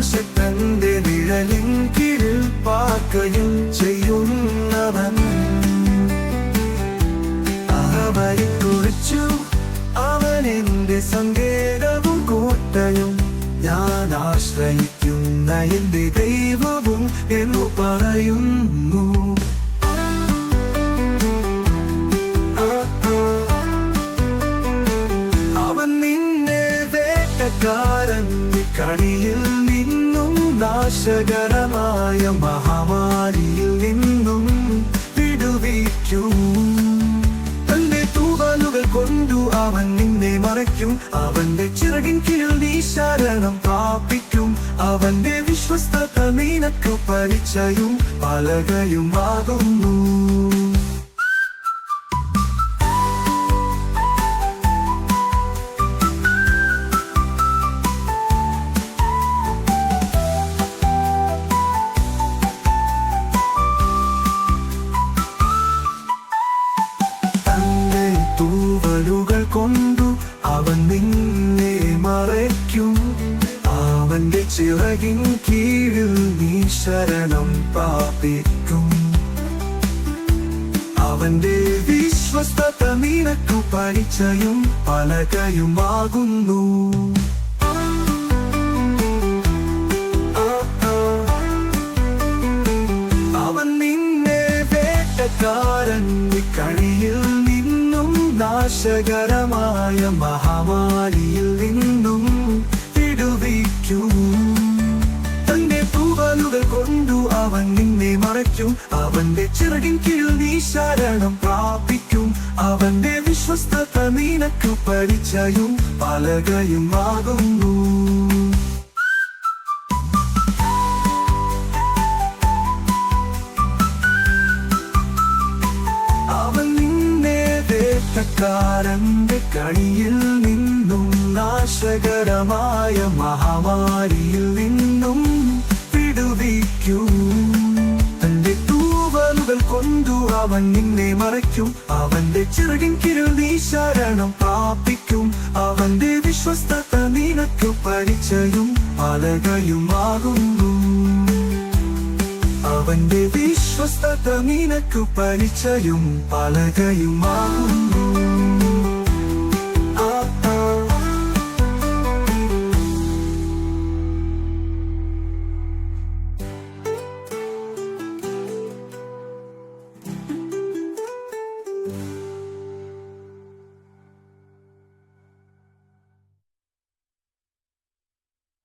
സർവശക്തന്റെ നിഴലിൻ കീഴിൽ പാർക്കുകയും ചെയ്യുന്നവൻ. അവരെക്കുറിച്ചു അവൻ എന്റെ സങ്കേതവും കോട്ടയും ഞാൻ ആശ്രയിക്കുന്ന എന്റെ ദൈവവും എന്നു പറയുന്നു. അവൻ നിന്നെ വേട്ടക്കാരന്റെ കണിയിൽ നിന്നും നാശകരമായ മഹാമാരിയിൽ നിന്നും വിടുവിക്കും. തന്റെ തൂവലുകൾ കൊണ്ടു അവൻ നിന്നെ മറയ്ക്കും. അവന്റെ ചിറകിൻ കീഴിൽ നീ ശരണം പ്രാപിക്കും. അവന്റെ വിശ്വസ്തത നിനക്ക് പരിചയവും പലകയുമാകുന്നു. തൂവലുകൾ കൊണ്ടു അവൻ നിന്നെ മറയ്ക്കും. അവന്റെ ചിറകിൻ കീഴിൽ നീ ശരണം പ്രാപിക്കും. അവന്റെ വിശ്വസ്തത നിനക്കു പരിചയം പലകയുമാകുന്നു. അവൻ നിന്നെ വേട്ടക്കാരന്റെ കണിയിൽ നാശകരമായ മഹാമാരിയിൽ നിന്നും വിടുവിക്കും. തന്റെ തൂവലുകൾ കൊണ്ടു അവൻ നിന്നെ മറയ്ക്കും. അവന്റെ ചിറകിൻ കീഴിൽ നീ ശരണം പ്രാപിക്കും. അവന്റെ വിശ്വസ്തത നിനക്കു പരിചയവും പലകയുമാകുന്നു. വേട്ടക്കാരന്റെ കണിയിൽ നിന്നും നാശകരമായ മഹാമാരിയിൽ നിന്നും വിടുവിക്കും. തന്റെ തൂവലുകൾ കൊണ്ടു അവൻ നിന്നെ മറയ്ക്കും. അവന്റെ ചിറകിൻ കീഴിൽ നീ ശരണം പ്രാപിക്കും. അവന്റെ വിശ്വസ്തത നിനക്കു പരിചയവും പലകയുമാകുന്നു. അവന്റെ വിശ്വസ്തത നിനക്കു പരിചയവും പലകയുമാകുന്നു.